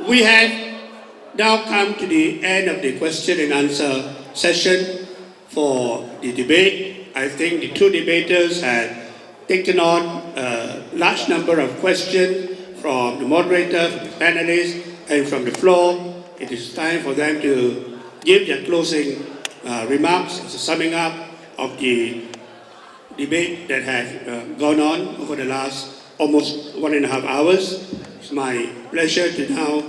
We have now come to the end of the question and answer session for the debate. I think the two debaters have taken on a large number of questions from the moderator, from the panelists, and from the floor. It is time for them to give their closing remarks as a summing up of the debate that has gone on over the last almost 1.5 hours. It's my pleasure to now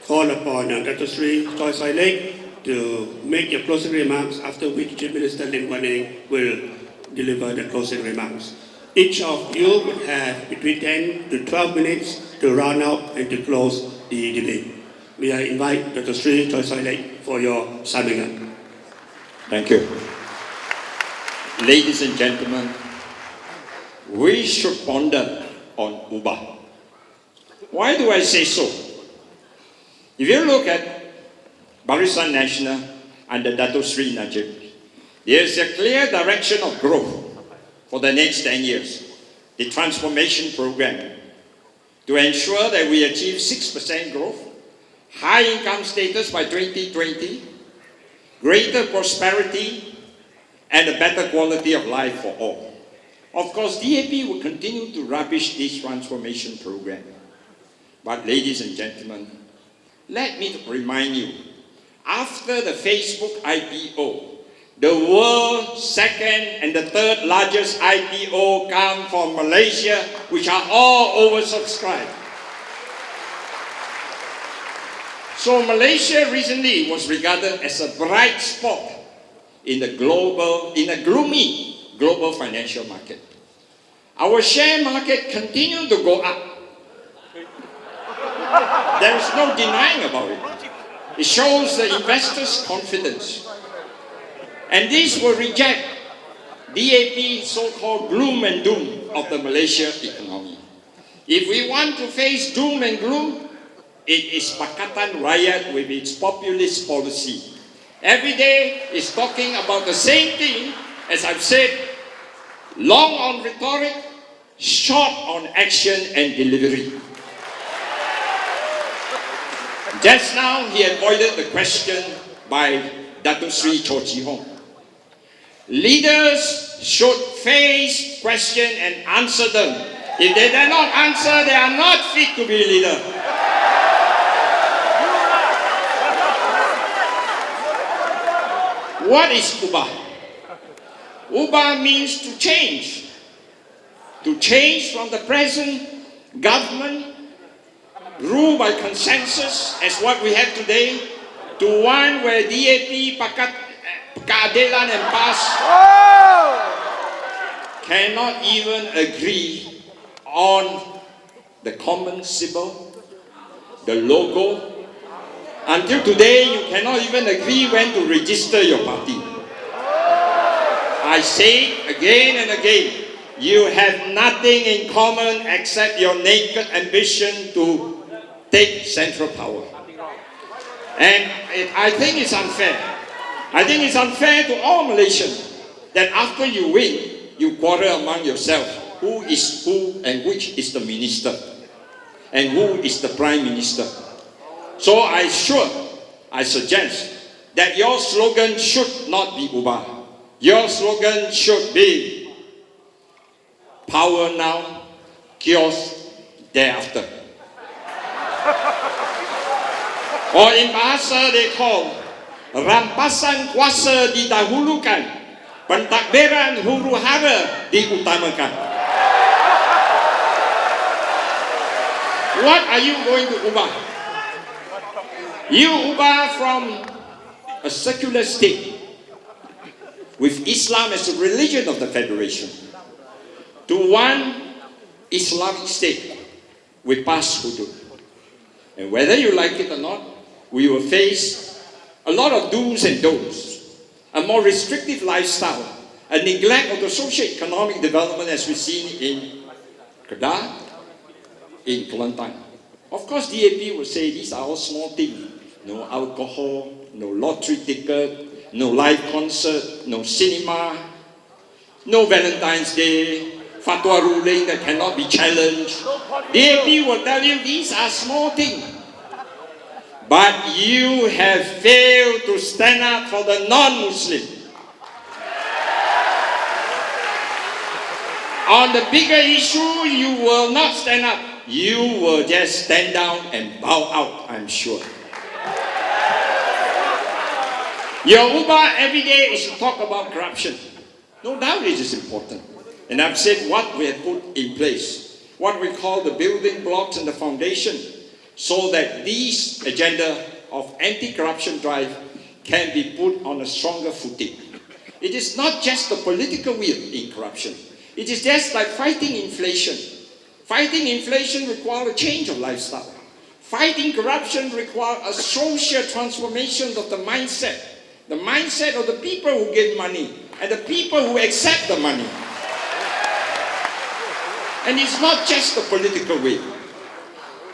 call upon Dr. Soi Lek to make your closing remarks, after which Chief Minister Guan Eng will deliver the closing remarks. Each of you will have between 10 to 12 minutes to round up and to close the debate. May I invite Dr. Soi Lek for your summing up. Thank you. Ladies and gentlemen, we should ponder on Uber. Why do I say so? If you look at Barisan Nasional under Dato Sri Najib, there is a clear direction of growth for the next 10 years. The transformation program to ensure that we achieve 6% growth, high income status by 2020, greater prosperity, and a better quality of life for all. Of course, DAP will continue to rubbish this transformation program. But ladies and gentlemen, let me remind you, after the Facebook IPO, the world's second and the third largest IPO come from Malaysia, which are all oversubscribed. So Malaysia recently was regarded as a bright spot in a gloomy global financial market. Our share market continued to go up. There is no denying about it. It shows the investors' confidence. And this will reject DAP's so-called gloom and doom of the Malaysia economy. If we want to face doom and gloom, it is Pakatan Rakyat with its populist policy. Every day is talking about the same thing, as I've said, long on rhetoric, short on action and delivery. Just now, he avoided the question by Dato Sri Cho Chee Hong. Leaders should face question and answer them. If they dare not answer, they are not fit to be a leader. What is Ubah? Ubah means to change. To change from the present government, ruled by consensus as what we have today, to one where DAP, Keadilan and PAS cannot even agree on the common symbol, the logo. Until today, you cannot even agree when to register your party. I say again and again, you have nothing in common except your naked ambition to take central power. And I think it's unfair. I think it's unfair to all Malaysians that after you win, you quarrel among yourselves who is who and which is the minister and who is the prime minister. So I suggest that your slogan should not be Ubah. Your slogan should be power now, chaos thereafter. Or in bahasa they call rampasan kuasa didahulukan, pentadbiran huru hara diutamakan. What are you going to ubah? You ubah from a secular state with Islam as the religion of the federation to one Islamic state with PAS hudud. And whether you like it or not, we will face a lot of do's and don'ts, a more restrictive lifestyle, a neglect of the socio-economic development as we've seen in Kedah, in Kelantan. Of course, DAP will say these are all small things. No alcohol, no lottery ticket, no live concert, no cinema, no Valentine's Day, fatwa ruling that cannot be challenged. DAP will tell you these are small things. But you have failed to stand up for the non-Muslim. On the bigger issue, you will not stand up. You will just stand down and bow out, I'm sure. Your Uba every day is to talk about corruption. No doubt it is important. And I've said what we have put in place, what we call the building blocks and the foundation, so that this agenda of anti-corruption drive can be put on a stronger footing. It is not just the political will in corruption. It is just like fighting inflation. Fighting inflation requires a change of lifestyle. Fighting corruption requires a social transformation of the mindset of the people who give money and the people who accept the money. And it's not just the political will.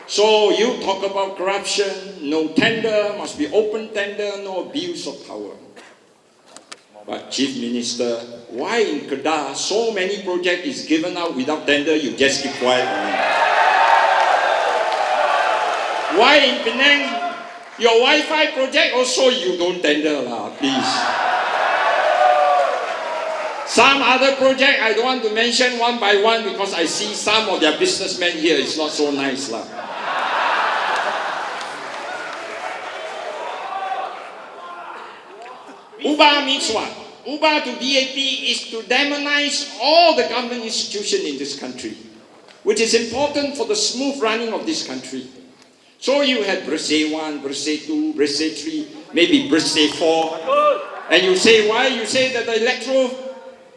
So you talk about corruption, no tender, must be open tender, no abuse of power. But Chief Minister, why in Kedah so many projects is given out without tender, you just keep quiet on it? Why in Penang, your Wi-Fi project also you don't tender lah, please. Some other project I don't want to mention one by one because I see some of their businessmen here, it's not so nice lah. Ubah means what? Ubah to DAP is to demonize all the government institutions in this country, which is important for the smooth running of this country. So you had Bersih 1, Bersih 2, Bersih 3, maybe Bersih 4. And you say why? You say that the electoral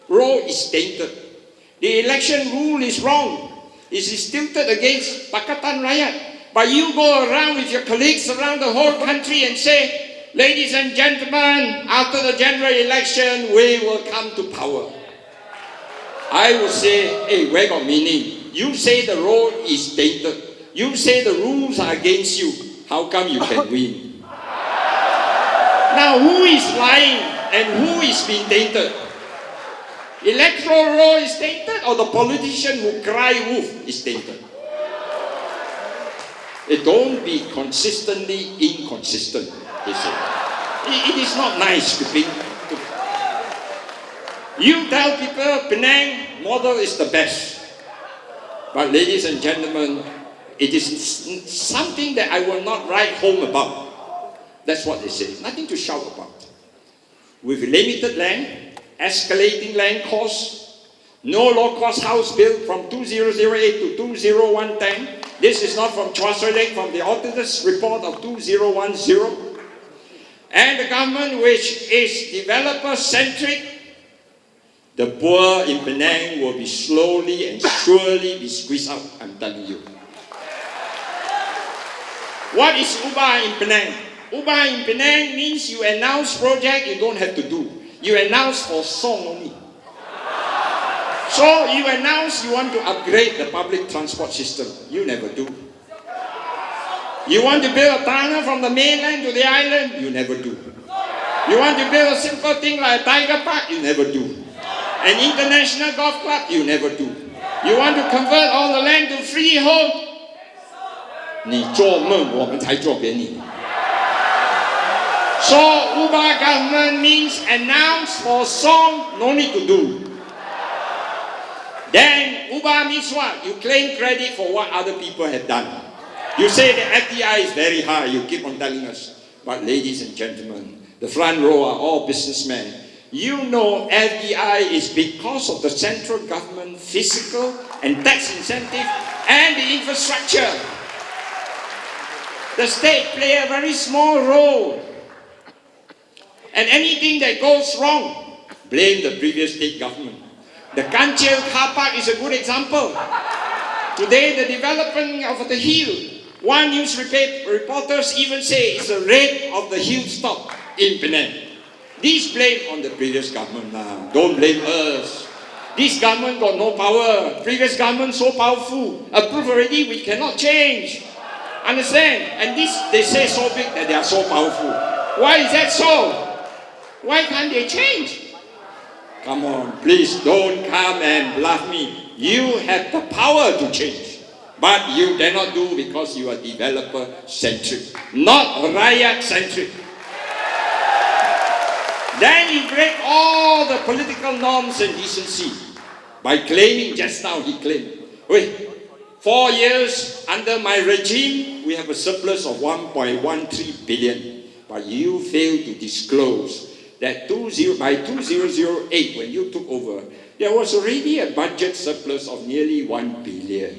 roll is tainted. The election rule is wrong. It is tilted against Pakatan Rakyat. But you go around with your colleagues around the whole country and say, ladies and gentlemen, after the general election, we will come to power. I would say, hey, where got meaning? You say the road is tainted. You say the rules are against you. How come you can win? Now, who is lying and who is being tainted? Electoral roll is tainted or the politician who cry wolf is tainted? It don't be consistently inconsistent. It is not nice to be. You tell people Penang model is the best. But ladies and gentlemen, it is something that I will not write home about. That's what they say. Nothing to shout about. With limited land, escalating land costs, no low-cost house built from 2008 to 2010. This is not from Chua, Soi Lek, from the auditor's report of 2010. And the government which is developer-centric, the poor in Penang will be slowly and surely be squeezed out, I'm telling you. What is Ubah in Penang? Ubah in Penang means you announce project you don't have to do. You announce for song only. So you announce you want to upgrade the public transport system. You never do. You want to build a tunnel from the mainland to the island? You never do. You want to build a simple thing like a tiger park? You never do. An international golf club? You never do. You want to convert all the land to freehold? 你做梦，我们才做给你。So Ubah government means announce for song, no need to do. Then Ubah means what? You claim credit for what other people have done. You say the FDI is very high, you keep on telling us. But ladies and gentlemen, the front row are all businessmen. You know FDI is because of the central government fiscal and tax incentive and the infrastructure. The state play a very small role. And anything that goes wrong, blame the previous state government. The Kanchil car park is a good example. Today, the development of the hill, one news reporters even say it's a raid of the hilltop in Penang. This blame on the previous government. Don't blame us. This government got no power. Previous government so powerful. Approved already, we cannot change. Understand? And this, they say so big that they are so powerful. Why is that so? Why can't they change? Come on, please don't come and bluff me. You have the power to change. But you cannot do because you are developer-centric, not rakyat-centric. Then you break all the political norms and decency by claiming, just now he claimed, wait, 4 years under my regime, we have a surplus of 1.13 billion. But you failed to disclose that by 2008, when you took over, there was already a budget surplus of nearly 1 billion.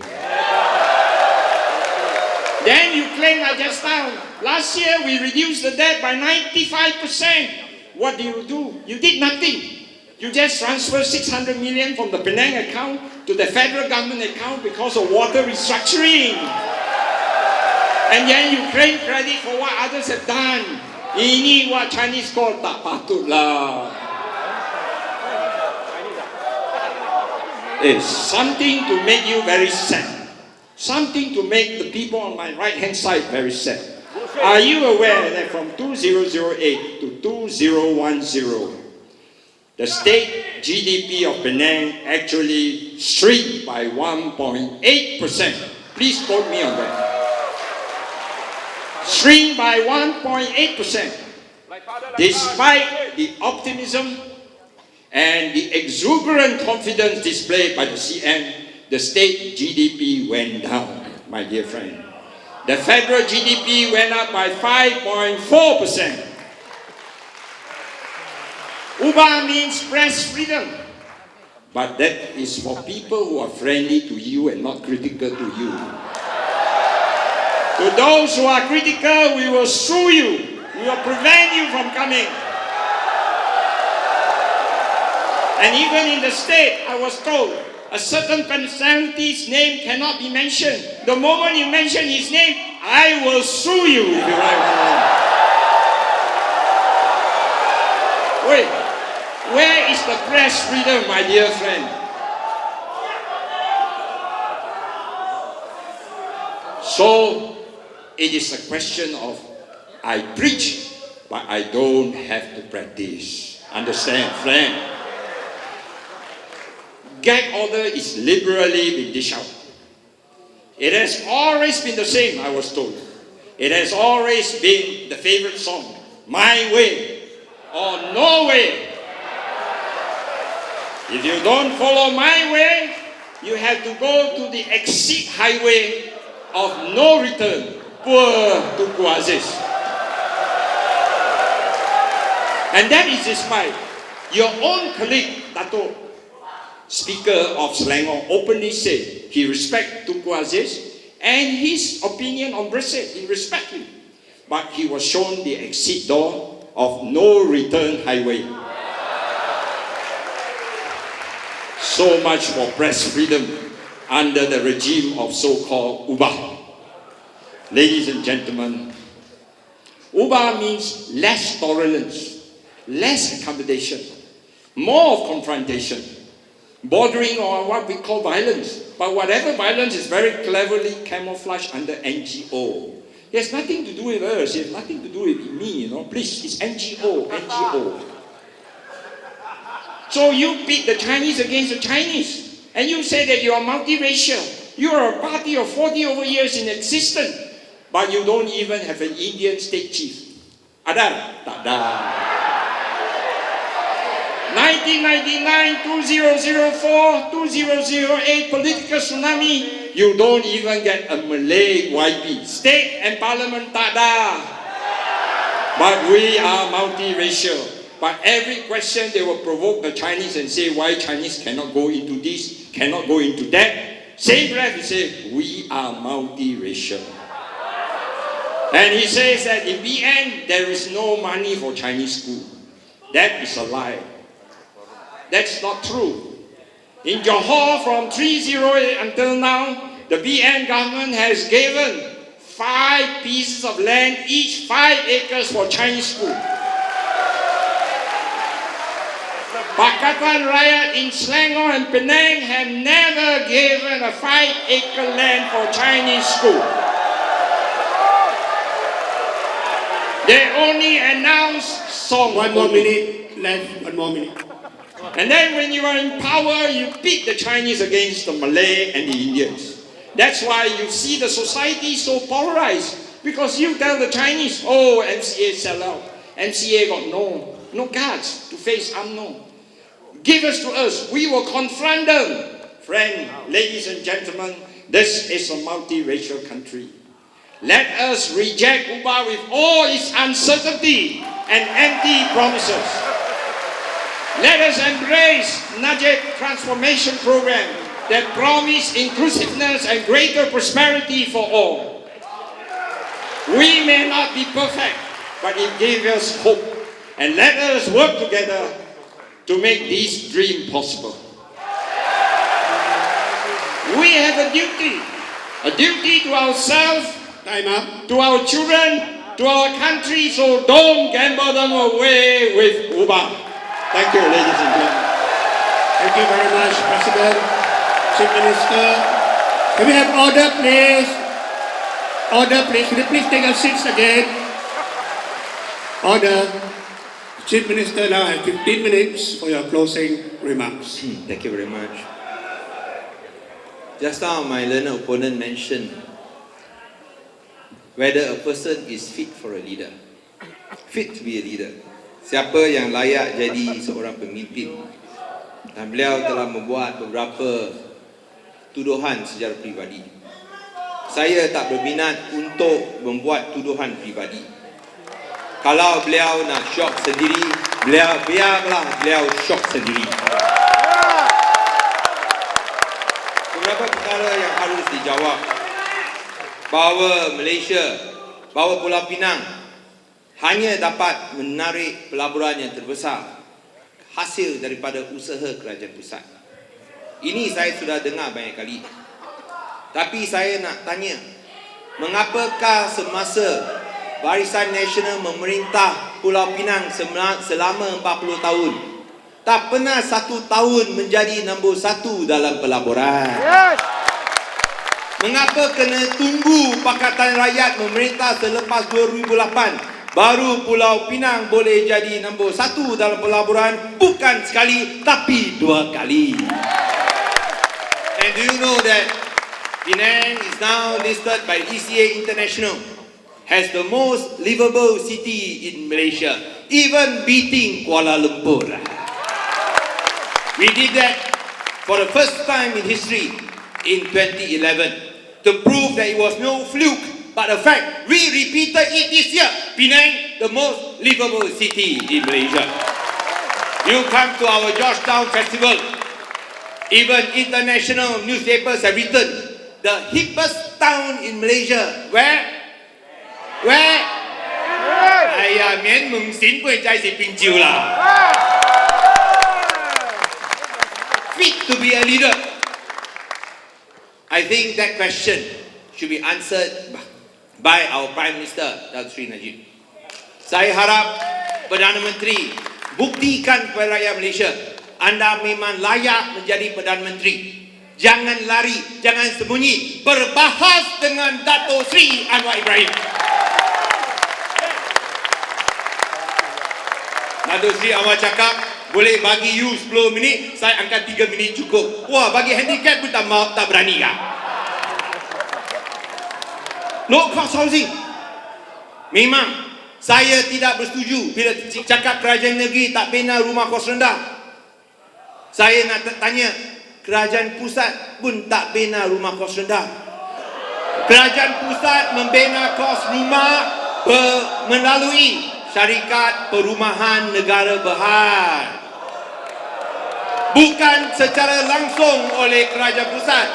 Then you claim that just now, last year we reduced the debt by 95%. What did you do? You did nothing. You just transferred 600 million from the Penang account to the federal government account because of water restructuring. And then you claim credit for what others have done. Ini what Chinese call tak patut lah. It's something to make you very sad. Something to make the people on my right-hand side very sad. Are you aware that from 2008 to 2010, the state GDP of Penang actually shrink by 1.8%. Please quote me on that. Shrink by 1.8%. Despite the optimism and the exuberant confidence displayed by the CM, the state GDP went down, my dear friend. The federal GDP went up by 5.4%. Ubah means press freedom. But that is for people who are friendly to you and not critical to you. To those who are critical, we will sue you. We will prevent you from coming. And even in the state, I was told, a certain personality's name cannot be mentioned. The moment you mention his name, I will sue you if you write one. Wait, where is the press freedom, my dear friend? So, it is a question of, I preach, but I don't have to practice. Understand, friend? Gag order is liberally being dished out. It has always been the same, I was told. It has always been the favorite song, My Way or No Way. If you don't follow my way, you have to go to the exit highway of no return, poor Tuku Aziz. And that is despite your own colleague, Dato', Speaker of Selangor, openly said he respects Tuku Aziz and his opinion on Brexit. He respects him. But he was shown the exit door of no return highway. So much for press freedom under the regime of so-called Ubah. Ladies and gentlemen, Ubah means less tolerance, less accommodation, more of confrontation, bordering on what we call violence. But whatever violence is very cleverly camouflaged under NGO. It has nothing to do with us, it has nothing to do with me, you know. Please, it's NGO, NGO. So you pit the Chinese against the Chinese, and you say that you are multiracial. You are a party of 40 over years in existence, but you don't even have an Indian state chief. Ada? Tak ada. 1999, 2004, 2008 political tsunami, you don't even get a Malay YP. State and parliament tak ada. But we are multiracial. But every question they will provoke the Chinese and say why Chinese cannot go into this, cannot go into that. Same breath he say, we are multiracial. And he says that in the end, there is no money for Chinese school. That is a lie. That's not true. In Johor, from 308 until now, the BN government has given 5 pieces of land, each 5 acres for Chinese school. Pakatan Rakyat in Selangor and Penang have never given a 5-acre land for Chinese school. They only announce songs. One more minute left, 1 more minute. And then when you are in power, you pit the Chinese against the Malay and the Indians. That's why you see the society so polarized. Because you tell the Chinese, oh, MCA sell out. MCA got no guards to face UMNO. Give us to us, we will confront them. Friend, ladies and gentlemen, this is a multiracial country. Let us reject UBA with all its uncertainty and empty promises. Let us embrace Najib transformation program that promise inclusiveness and greater prosperity for all. We may not be perfect, but it gave us hope. And let us work together to make this dream possible. We have a duty to ourselves, Time up. to our children, to our country, so don't gamble them away with UBA. Thank you, ladies and gentlemen. Thank you very much, President, Chief Minister. Can we have order, please? Order, please. Can you please take your seats again? Order. Chief Minister now has 15 minutes for your closing remarks. Thank you very much. Just now, my learned opponent mentioned whether a person is fit for a leader, fit to be a leader. Siapa yang layak jadi seorang pemimpin? Dan beliau telah membuat beberapa tuduhan secara pribadi. Saya tak berminat untuk membuat tuduhan pribadi. Kalau beliau nak shock sendiri, biarlah beliau shock sendiri. Beberapa perkara yang harus dijawab. Bahawa Malaysia, bahawa Pulau Pinang hanya dapat menarik pelaburan yang terbesar hasil daripada usaha kerajaan pusat. Ini saya sudah dengar banyak kali. Tapi saya nak tanya, mengapakah semasa Barisan Nasional memerintah Pulau Pinang selama 40 tahun, tak pernah 1 tahun menjadi nombor 1 dalam pelaburan? Mengapa kena tunggu Pakatan Rakyat memerintah selepas 2008 baru Pulau Pinang boleh jadi nombor 1 dalam pelaburan? Bukan sekali, tapi 2 kali. And do you know that Penang is now listed by ECA International as the most livable city in Malaysia, even beating Kuala Lumpur. We did that for the first time in history in 2011 to prove that it was no fluke, but a fact. We repeated it this year. Penang, the most livable city in Malaysia. You come to our Georgetown Festival. Even international newspapers have written the hippest town in Malaysia. Where? Ayah, mian mung sin pun cai si Pinjiu lah. Fit to be a leader. I think that question should be answered by our Prime Minister, Datuk Seri Najib. Saya harap Perdana Menteri buktikan kepada rakyat Malaysia, anda memang layak menjadi Perdana Menteri. Jangan lari, jangan sembunyi. Berbahas dengan Datuk Seri Anwar Ibrahim. Datuk Seri Anwar cakap, boleh bagi you 10 minit, saya angkat 3 minit cukup. Wah, bagi handicap pun tak berani kah? Low cost housing. Memang saya tidak bersetuju bila cakap kerajaan negeri tak bina rumah kos rendah. Saya nak tanya, kerajaan pusat pun tak bina rumah kos rendah. Kerajaan pusat membina kos rumah melalui syarikat perumahan negara Berhad, bukan secara langsung oleh kerajaan pusat.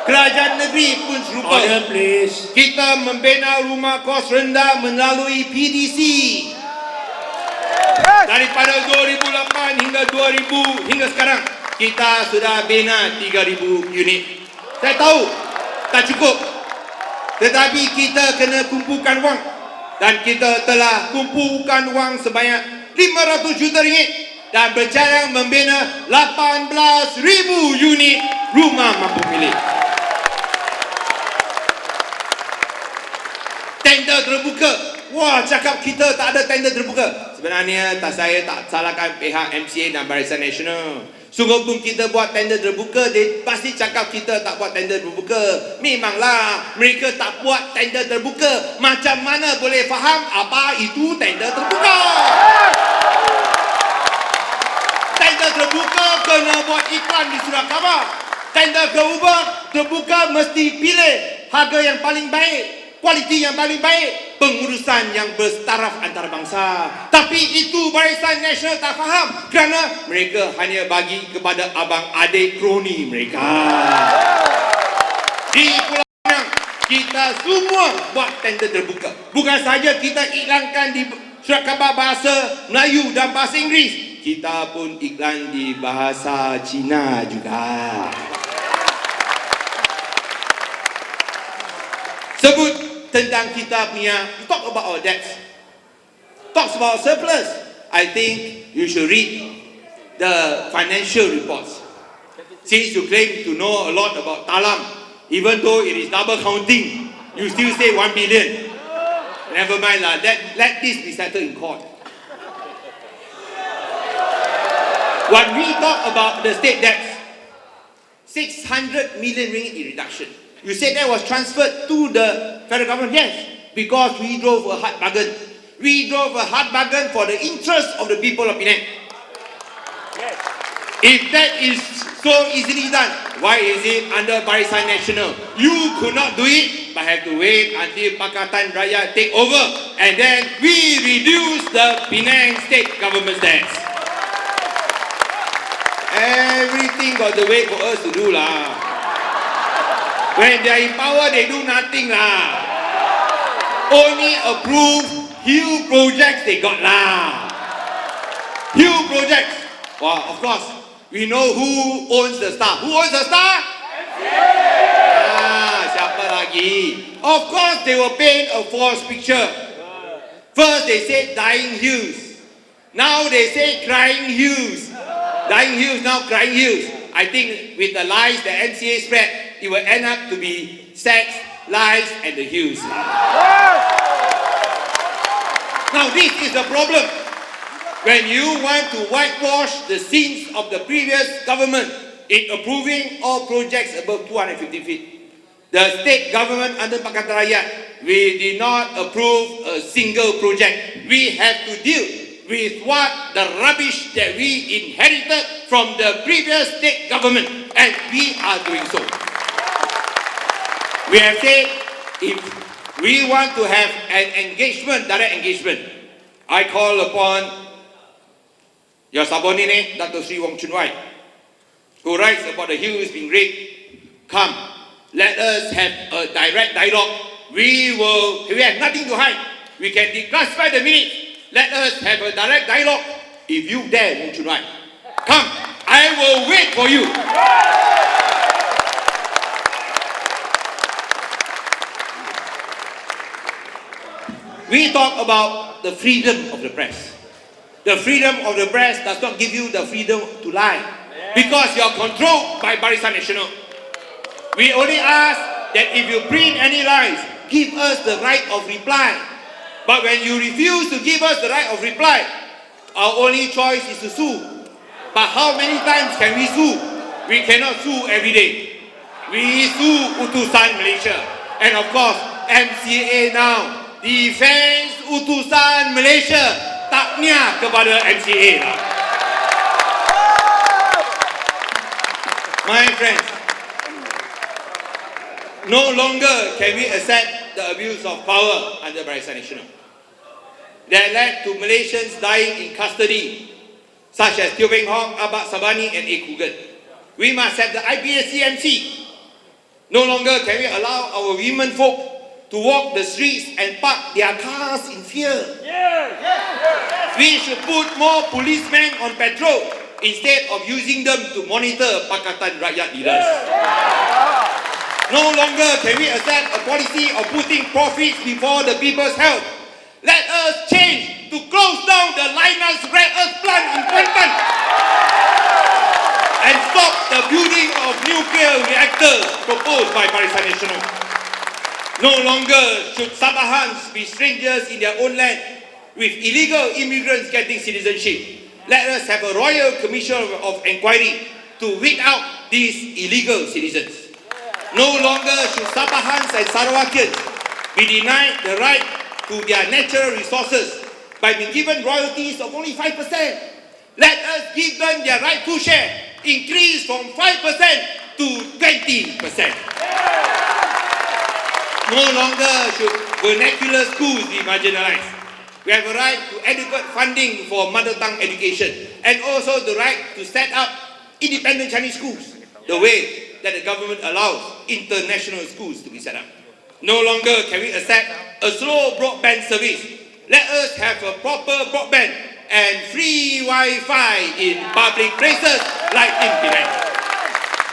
Kerajaan negeri pun serupa. Order, please. Kita membina rumah kos rendah melalui PDC. Daripada 2008 hingga 2000 hingga sekarang, kita sudah bina 3,000 unit. Saya tahu tak cukup, tetapi kita kena kumpulkan wang. Dan kita telah kumpulkan wang sebanyak 500 juta ringgit dan berjaya membina 18,000 unit rumah mampu milik. Tender terbuka. Wah, cakap kita tak ada tender terbuka. Sebenarnya saya tak salahkan pihak MCA dan Barisan Nasional. Sungguh pun kita buat tender terbuka, dia pasti cakap kita tak buat tender terbuka. Memanglah mereka tak buat tender terbuka. Macam mana boleh faham apa itu tender terbuka? Tender terbuka kena buat iklan di surat khabar. Tender terbuka mesti pilih harga yang paling baik, kualiti yang paling baik, pengurusan yang bertaraf antarabangsa. Tapi itu Barisan Nasional tak faham kerana mereka hanya bagi kepada abang adik kroni mereka. Di Pulau Pinang kita semua buat tender terbuka. Bukan saja kita iklankan di surat khabar bahasa Melayu dan bahasa Inggeris, kita pun iklan di bahasa Cina juga. Sebut tentang kita punya, talk about our debts, talks about surplus. I think you should read the financial reports. Since you claim to know a lot about Talam, even though it is double counting, you still say 1 billion. Never mind lah, let this be settled in court. When we talk about the state debts, 600 million ringgit in reduction. You said that was transferred to the federal government. Yes, because we drove a hard bargain. We drove a hard bargain for the interest of the people of Penang. If that is so easily done, why is it under Barisan Nasional? You could not do it, but have to wait until Pakatan Rakyat take over, and then we reduce the Penang state government's debts. Everything got to wait for us to do lah. When they are in power, they do nothing lah. Only approve huge projects they got lah. Huge projects. Well, of course, we know who owns the star. Who owns the star? Siapa lagi? Of course, they will paint a false picture. First, they said dying hills. Now they say crying hills. Dying hills, now crying hills. I think with the lies the MCA spread, it will end up to be sex, lies, and the hills. Now this is the problem. When you want to whitewash the sins of the previous government in approving all projects above 250 feet, the state government under Pakatan Rakyat, we did not approve a single project. We have to deal with what the rubbish that we inherited from the previous state government, and we are doing so. We have said if we want to have an engagement, direct engagement, I call upon your subordinate, Dr. Sri Wong Chun Wai, who writes about the hills being raped. Come, let us have a direct dialogue. We have nothing to hide. We can declassify the minutes. Let us have a direct dialogue. If you dare, Wong Chun Wai, come, I will wait for you. We talk about the freedom of the press. The freedom of the press does not give you the freedom to lie, because you are controlled by Barisan Nasional. We only ask that if you print any lies, give us the right of reply. But when you refuse to give us the right of reply, our only choice is to sue. But how many times can we sue? We cannot sue every day. We sue Utusan Malaysia. And of course, MCA now defends Utusan Malaysia, taknya kepada MCA lah. My friends, no longer can we accept the abuse of power under Barisan Nasional that led to Malaysians dying in custody, such as Teo Peng Hong, Abad Sabani, and A. Kugan. We must have the IPSCMC. No longer can we allow our women folk to walk the streets and park their cars in fear. We should put more policemen on patrol instead of using them to monitor Pakatan Rakyat leaders. No longer can we accept a policy of putting profits before the people's health. Let us change to close down the Linus Rare Earth plant in Kuantan and stop the building of nuclear reactors proposed by Barisan Nasional. No longer should Sabahans be strangers in their own land with illegal immigrants getting citizenship. Let us have a royal commission of inquiry to weed out these illegal citizens. No longer should Sabahans and Sarawakians be denied the right to their natural resources by being given royalties of only 5%. Let us give them their rightful share, increase from 5% to 20%. No longer should vernacular schools be marginalized. We have a right to adequate funding for mother tongue education and also the right to set up independent Chinese schools, the way that the government allows international schools to be set up. No longer can we accept a slow broadband service. Let us have a proper broadband and free Wi-Fi in public places like in Penang.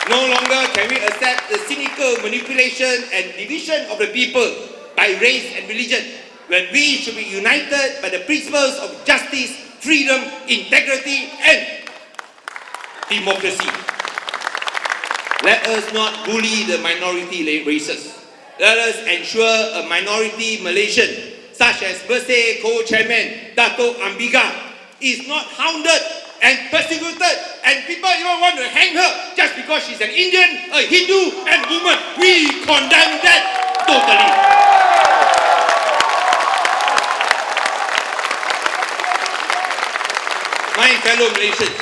No longer can we accept the cynical manipulation and division of the people by race and religion, when we should be united by the principles of justice, freedom, integrity, and democracy. Let us not bully the minority races. Let us ensure a minority Malaysian, such as Bersih co-chairman Dato' Ambiga, is not hounded and persecuted, and people even want to hang her just because she's an Indian, a Hindu, and woman. We condemn that totally. My fellow Malaysians,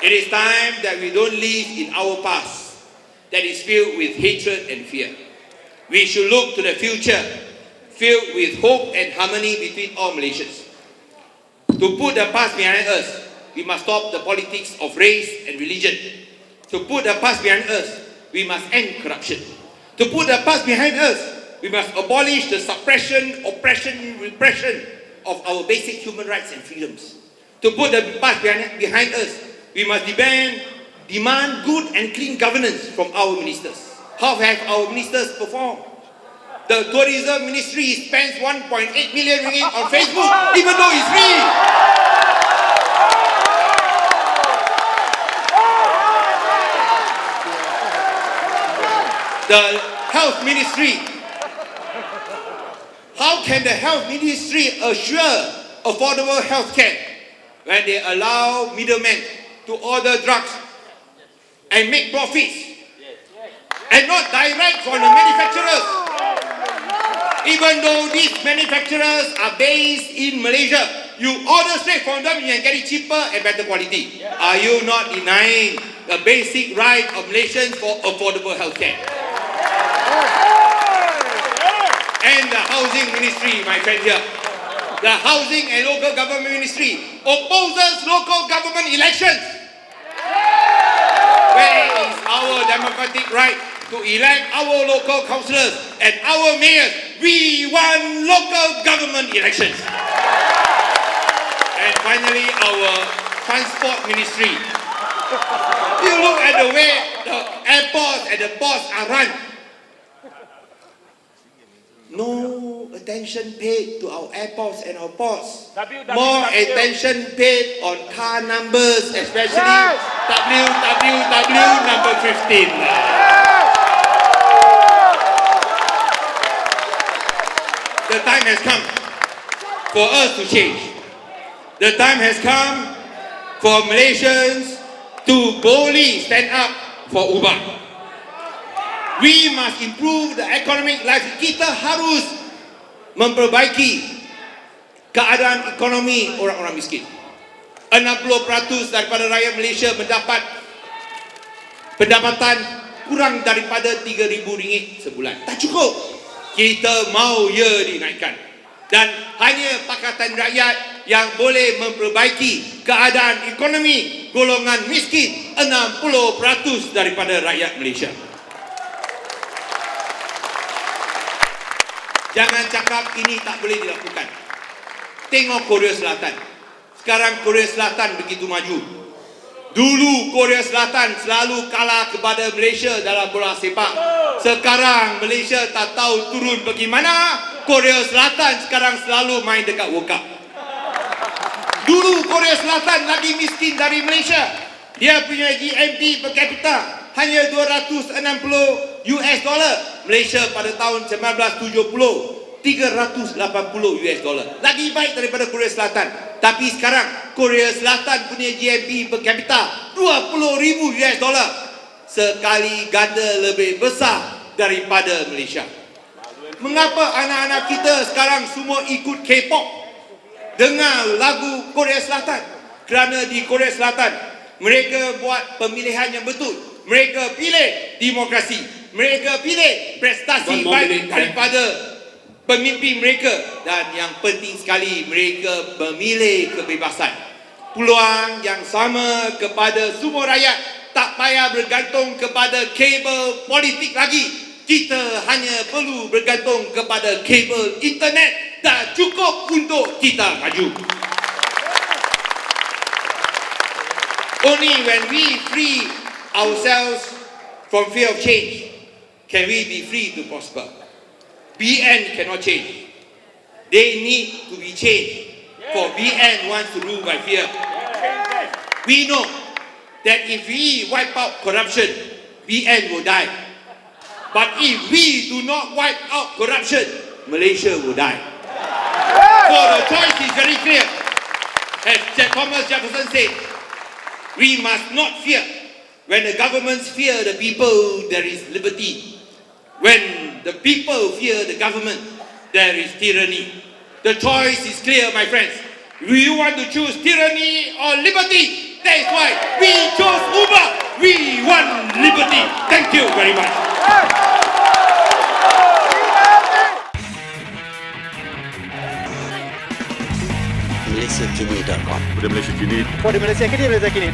it is time that we don't live in our past that is filled with hatred and fear. We should look to the future filled with hope and harmony between all Malaysians. To put the past behind us, we must stop the politics of race and religion. To put the past behind us, we must end corruption. To put the past behind us, we must abolish the suppression, oppression, repression of our basic human rights and freedoms. To put the past behind us, we must demand good and clean governance from our ministers. How have our ministers performed? The tourism ministry spends 1.8 million ringgit on Facebook, even though it's free. The health ministry. How can the health ministry assure affordable health care when they allow middlemen to order drugs and make profits and not direct from the manufacturers? Even though these manufacturers are based in Malaysia, you order straight from them, you can get it cheaper and better quality. Are you not denying the basic right of Malaysians for affordable health care? And the housing ministry, my friend here, the housing and local government ministry opposes local government elections. Where is our democratic right to elect our local councillors and our mayors? We want local government elections. And finally, our transport ministry. You look at the way the airports and the ports are run. No attention paid to our airports and our ports. More attention paid on car numbers, especially WWW number 15. The time has come for us to change. The time has come for Malaysians to boldly stand up for ubah. We must improve the economic life. Kita harus memperbaiki keadaan ekonomi orang-orang miskin. 60% daripada rakyat Malaysia mendapat pendapatan kurang daripada RM3,000 sebulan. Tak cukup. Kita mau dinaikkan. Dan hanya Pakatan Rakyat yang boleh memperbaiki keadaan ekonomi golongan miskin 60% daripada rakyat Malaysia. Jangan cakap ini tak boleh dilakukan. Tengok Korea Selatan. Sekarang Korea Selatan begitu maju. Dulu Korea Selatan selalu kalah kepada Malaysia dalam bola sepak. Sekarang Malaysia tak tahu turun bagaimana. Korea Selatan sekarang selalu main dekat World Cup. Dulu Korea Selatan lagi miskin dari Malaysia. Dia punya GNP per capita hanya $260. Malaysia pada tahun 1970 $380. Lagi baik daripada Korea Selatan. Tapi sekarang Korea Selatan punya GNP per kapita $20,000, sekali ganda lebih besar daripada Malaysia. Mengapa anak-anak kita sekarang semua ikut K-pop, dengar lagu Korea Selatan? Kerana di Korea Selatan mereka buat pemilihan yang betul. Mereka pilih demokrasi. Mereka pilih prestasi baik daripada pemimpin mereka. Dan yang penting sekali, mereka memilih kebebasan. Peluang yang sama kepada semua rakyat. Tak payah bergantung kepada kabel politik lagi. Kita hanya perlu bergantung kepada kabel internet. Dah cukup untuk kita maju. Only when we free ourselves from fear of change can we be free to prosper. BN cannot change. They need to be changed. For BN wants to rule by fear. We know that if we wipe out corruption, BN will die. But if we do not wipe out corruption, Malaysia will die. So the choice is very clear. As Thomas Jefferson said, we must not fear. When the governments fear the people, there is liberty. When the people fear the government, there is tyranny. The choice is clear, my friends. Do you want to choose tyranny or liberty? That is why we chose Uber. We want liberty. Thank you very much. MalaysiaKini.com. Pada Malaysia kini. Pada Malaysia Kini.